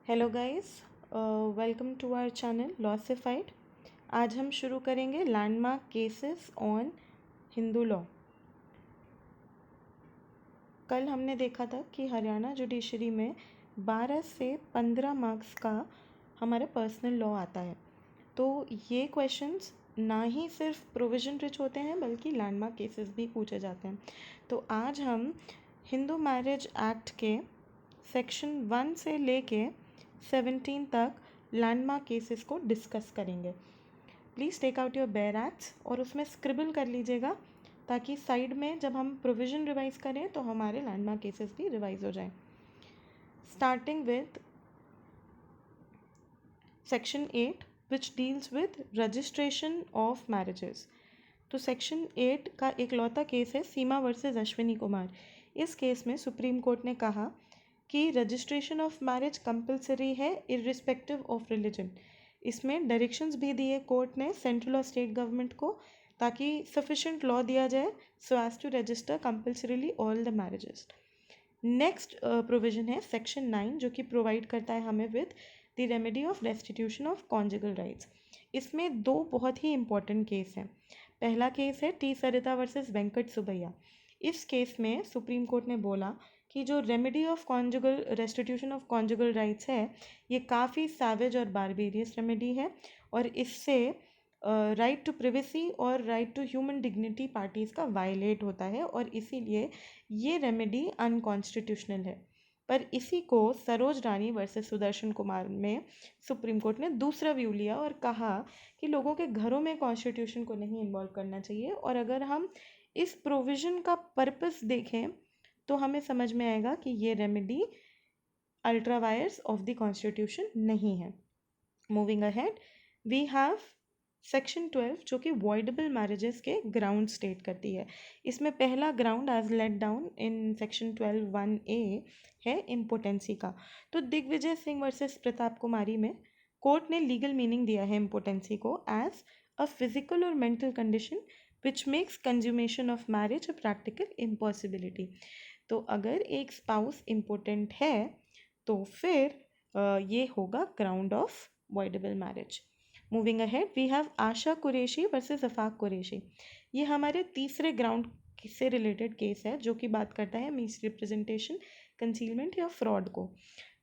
Hello guys, welcome to our channel Lawsified. आज हम शुरू करेंगे landmark cases on Hindu law. कल हमने देखा था कि हरियाणा जुडिशरी में 12 से 15 मार्क्स का हमारा पर्सनल लॉ आता है। तो ये क्वेश्चंस ना ही सिर्फ प्रोविजन रिच होते हैं बल्कि लैंडमार्क केसेस भी पूछे जाते हैं। तो आज हम हिंदू मैरिज एक्ट के सेक्शन 1 से लेके 17 तक लैंडमार्क केसेस को डिस्कस करेंगे। Please take out your bare acts और उसमें स्क्रिबल कर लीजिएगा ताकि साइड में जब हम प्रोविजन रिवाइज करें तो हमारे लैंडमार्क केसेस भी रिवाइज हो जाएं। Starting with section 8 which deals with registration of marriages. तो सेक्शन 8 का एक लौता केस है सीमा वर्सेस अश्विनी कुमार। इस केस में सुप्रीम कोर्ट ने कहा कि रजिस्ट्रेशन ऑफ मैरिज कंपलसरी है इर्रिस्पेक्टिव ऑफ रिलीजन। इसमें डायरेक्शंस भी दिए कोर्ट ने सेंट्रल और स्टेट गवर्नमेंट को ताकि सफिशिएंट लॉ दिया जाए so as to register compulsorily all the marriages. Next provision है सेक्शन 9 जो कि प्रोवाइड करता है हमें with the remedy of restitution of conjugal rights. इसमें दो बहुत ही इंपॉर्टेंट केस हैं। पहला केस है टी सरिता वर्सेस वेंकट सुबैया। इस केस में सुप्रीम कोर्ट ने बोला कि जो remedy of conjugal restitution of conjugal rights है ये काफ़ी सैवेज और बारबेरियस रेमेडी है और इससे राइट टू प्रिवेसी और right to human dignity parties का वायलेट होता है और इसीलिए ये रेमेडी अनकॉन्स्टिट्यूशनल है। पर इसी को सरोज रानी वर्सेस सुदर्शन कुमार में सुप्रीम कोर्ट ने दूसरा व्यू लिया और कहा कि लोगों के घरों में कॉन्स्टिट्यूशन को नहीं इन्वॉल्व करना चाहिए और अगर हम इस प्रोविज़न का पर्पस देखें तो हमें समझ में आएगा कि ये remedy ultra vires of the constitution नहीं है। Moving ahead we have section 12 जो कि वॉइडेबल मैरिजेस के ग्राउंड स्टेट करती है। इसमें पहला ground as laid down in section 12(1)(a) है इम्पोटेंसी का। तो दिग्विजय सिंह वर्सेस प्रताप कुमारी में कोर्ट ने लीगल मीनिंग दिया है इम्पोटेंसी को एज अ फिजिकल और mental condition which makes consummation of marriage a practical impossibility. तो अगर एक स्पाउस इम्पोर्टेंट है तो फिर ये होगा ground of voidable marriage. Moving ahead we have Asha Qureshi versus Afaq Qureshi. ये हमारे तीसरे ग्राउंड से रिलेटेड केस है जो कि बात करता है मिस रिप्रेजेंटेशन, कंसीलमेंट या फ्रॉड को।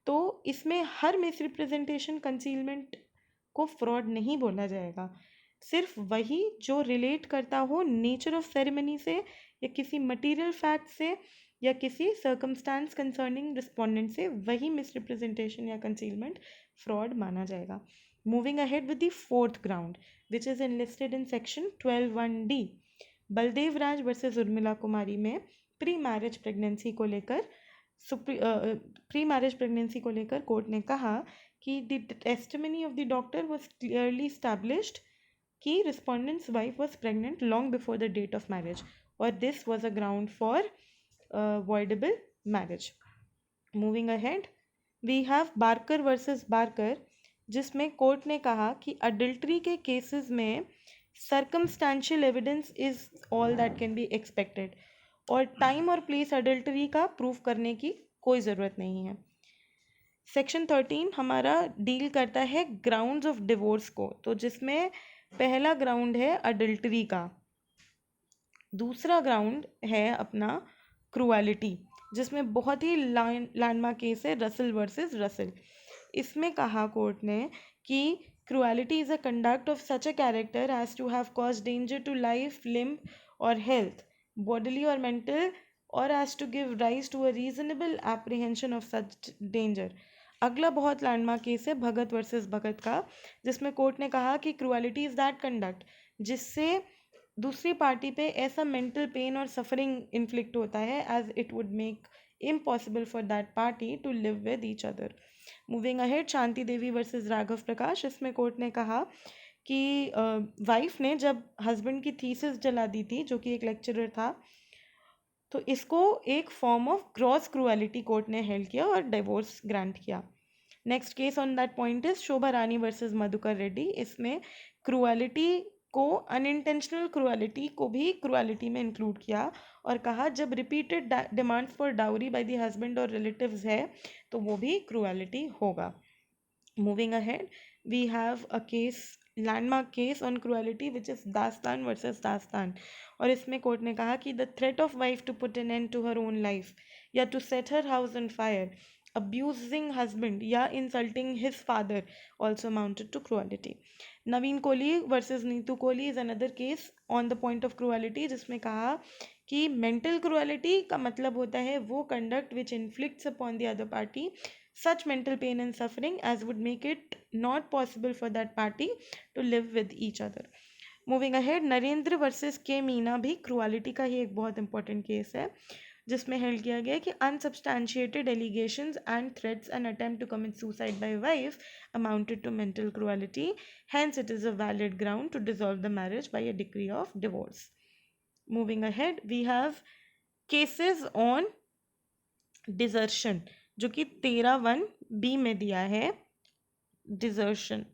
तो इसमें हर मिस रिप्रेजेंटेशन, कंसीलमेंट को फ्रॉड नहीं बोला जाएगा, सिर्फ वही जो रिलेट करता हो नेचर ऑफ सेरेमनी से या किसी मटेरियल फैक्ट से या किसी सर्कमस्टांस कंसर्निंग रिस्पोंडेंट से, वही मिस रिप्रेजेंटेशन या कंसीलमेंट फ्रॉड माना जाएगा। Moving ahead with the fourth ground which is enlisted in section 12(1)(d। Baldev Raj versus Urmila Kumari में प्री मैरिज प्रेगनेंसी को लेकर कोर्ट ने कहा कि the testimony of the doctor was clearly established कि respondent's wife was pregnant long before the date of marriage और this was a ground for voidable marriage. Moving ahead, we have Barker versus Barker जिसमें court ने कहा कि adultery के cases में circumstantial evidence is all that can be expected और time और place adultery का प्रूफ करने की कोई ज़रूरत नहीं है। सेक्शन 13 हमारा डील करता है ग्राउंड्स ऑफ डिवोर्स को, तो जिसमें पहला ग्राउंड है अडल्ट्री का, दूसरा ग्राउंड है अपना क्रूएलिटी जिसमें बहुत ही लैंडमार्क केस है रसल वर्सेस रसल। इसमें कहा कोर्ट ने कि cruelty is a conduct of such a character as to have cause danger to life, limb और हेल्थ, बॉडीली और मेंटल, और as to give rise to a reasonable apprehension of such danger. अगला बहुत landmark case है भगत versus भगत का, जिसमें court ने कहा कि क्रूएलिटी इज दैट कंडक्ट जिससे दूसरी पार्टी पे ऐसा मेंटल पेन और सफरिंग इन्फ्लिक्ट होता है as it would make impossible for that party to live with each other. Moving ahead Shanti Devi versus Raghav Prakash. इसमें कोर्ट ने कहा कि वाइफ ने जब हस्बैंड की थीसिस जला दी थी जो कि एक लेक्चरर था, तो इसको एक form of gross cruelty court ने हेल्ड किया और डिवोर्स ग्रांट किया। Next case on that point is Shobha Rani versus Madhukar Reddy. इसमें क्रूएलिटी को, अनइंटेंशनल क्रूएलिटी को भी क्रूएलिटी में इंक्लूड किया और कहा जब repeated demands for dowry by the husband और रिलेटिव्स है तो वो भी क्रूएलिटी होगा। Moving ahead, we have a case, landmark case on cruelty, which is दास्तान वर्सेस दास्तान. और इसमें कोर्ट ने कहा कि the threat of wife to put an end to her own life या to set her house on fire, abusing husband या insulting his father also amounted to cruelty. Naveen Kohli versus Neetu Kohli is another case on the point of cruelty, जिसमें कहा कि mental cruelty का मतलब होता है वो conduct which inflicts upon the other party such mental pain and suffering as would make it not possible for that party to live with each other. Moving ahead, Narendra versus के मीना भी cruelty का ही एक बहुत इंपॉर्टेंट केस है, जिसमें held किया गया कि unsubstantiated allegations and threats and attempt to commit suicide by wife amounted to mental cruelty, hence it is a valid ground to dissolve the marriage by a decree of divorce. Moving ahead, we have cases on desertion, जो कि 13(1)(b) में दिया है desertion.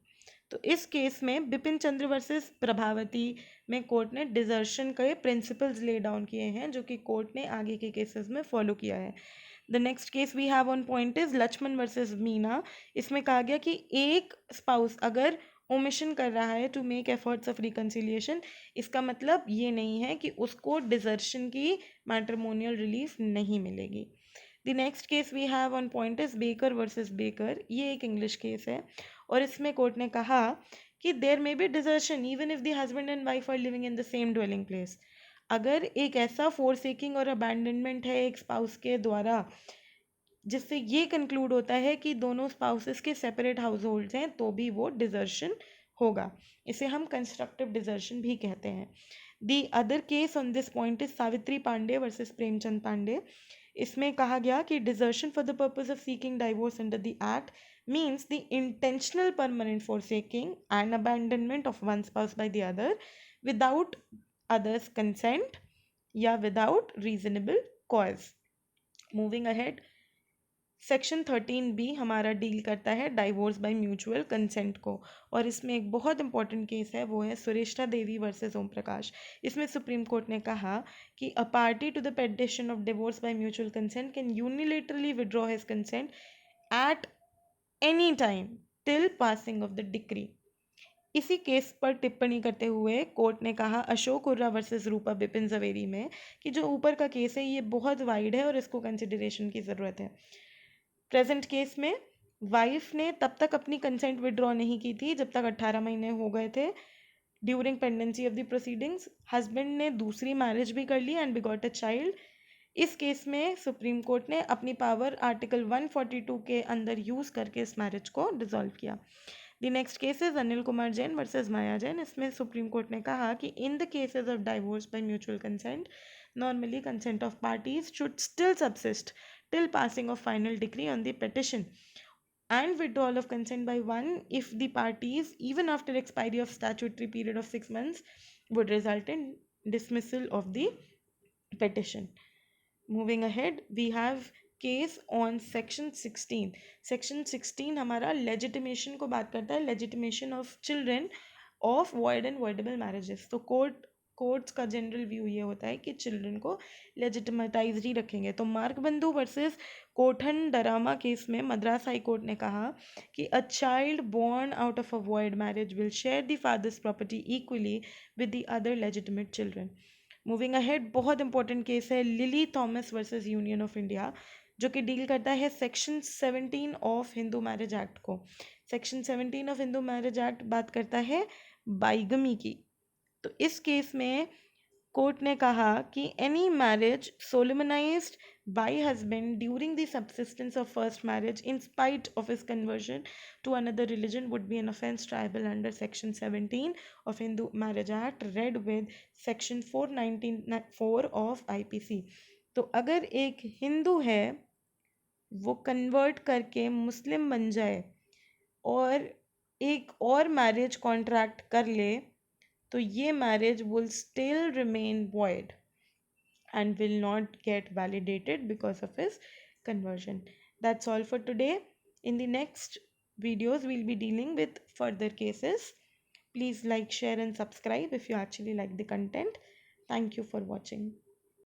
तो इस case में Bipin Chandra versus Prabhavati में court ने डिजर्शन के प्रिंसिपल्स ले डाउन किए हैं, जो कि कोर्ट ने आगे के केसेस में फॉलो किया है. The next case we have on point is Laxman versus Meena. इसमें कहा गया कि एक स्पाउस अगर ओमिशन कर रहा है to make efforts of reconciliation, इसका मतलब ये नहीं है कि उसको डिजर्शन की मैट्रिमोनियल रिलीफ नहीं मिलेगी. The next case we have on point is Baker versus Baker. ये एक इंग्लिश केस है और इसमें कोर्ट ने कहा कि there may be desertion even if the husband and wife are living in the same dwelling place. अगर एक ऐसा फोर्सेकिंग और अबैंडनमेंट है एक स्पाउस के द्वारा जिससे ये कंक्लूड होता है कि दोनों स्पाउसेस के सेपरेट हाउस होल्ड्स हैं, तो भी वो डिजर्शन होगा. इसे हम कंस्ट्रक्टिव डिजर्शन भी कहते हैं. The other case on this point is Savitri Pandey versus Premchand Pandey. इसमें कहा गया कि desertion for the purpose of seeking divorce under the act means the intentional permanent forsaking and abandonment of one spouse by the other without other's consent या without reasonable cause. Moving ahead, section 13(b) हमारा deal करता है divorce by mutual consent को, और इसमें एक बहुत important case है, वो है सुरेष्ठा देवी वर्सेस ओम प्रकाश. इसमें सुप्रीम कोर्ट ने कहा कि a party to the petition of divorce by mutual consent can unilaterally withdraw his consent at any time till passing of the decree. इसी केस पर टिप्पणी करते हुए कोर्ट ने कहा अशोक हुर्रा वर्सेस रूपा बिपिन जवेरी में कि जो ऊपर का केस है ये बहुत वाइड है और इसको कंसिडरेशन की ज़रूरत है. प्रेजेंट केस में वाइफ ने तब तक अपनी कंसेंट विड्रॉ नहीं की थी जब तक 18 महीने हो गए थे during pendency of the proceedings. Husband ने दूसरी मैरिज भी कर ली एंड बिगॉट अ चाइल्ड. इस केस में सुप्रीम कोर्ट ने अपनी पावर आर्टिकल 142 के अंदर यूज़ करके इस मैरिज को डिसॉल्व किया. The next case is Anil Kumar Jain versus Maya Jain. इसमें सुप्रीम कोर्ट ने कहा कि in the cases of divorce by mutual consent normally consent of parties should still subsist till passing of final decree on the petition, and withdrawal of consent by one if the parties even after expiry of statutory period of 6 months would result in dismissal of the petition. Moving ahead, we have case on section 16. Section 16 हमारा legitimation को बात करता है, legitimation of children of void and voidable marriages. तो courts का general view ये होता है कि चिल्ड्रन को लेजिटिमेटाइज ही रखेंगे. तो मार्क बंधु वर्सेस कोठन डरामा केस में मद्रास हाई कोर्ट ने कहा कि a child born out of a void marriage will share the father's property equally with the other legitimate children. Moving ahead, बहुत इंपॉर्टेंट केस है Lily Thomas versus Union of India, जो कि deal करता है section 17 of Hindu marriage Act को. Section 17 of Hindu marriage Act बात करता है बाइगमी की. तो इस केस में कोर्ट ने कहा कि any marriage solemnized by husband during the subsistence of first marriage in spite of his conversion to another religion would be an offence triable under section 17 of Hindu marriage Act read with section 494 of IPC. तो अगर एक हिंदू है वो convert करके मुस्लिम बन जाए और एक और मैरिज कॉन्ट्रैक्ट कर ले, तो ये marriage will still remain void and will not get validated because of his conversion. That's all for today. In the next videos, we'll be dealing with further cases. Please like, share, and subscribe if you actually like the content. Thank you for watching.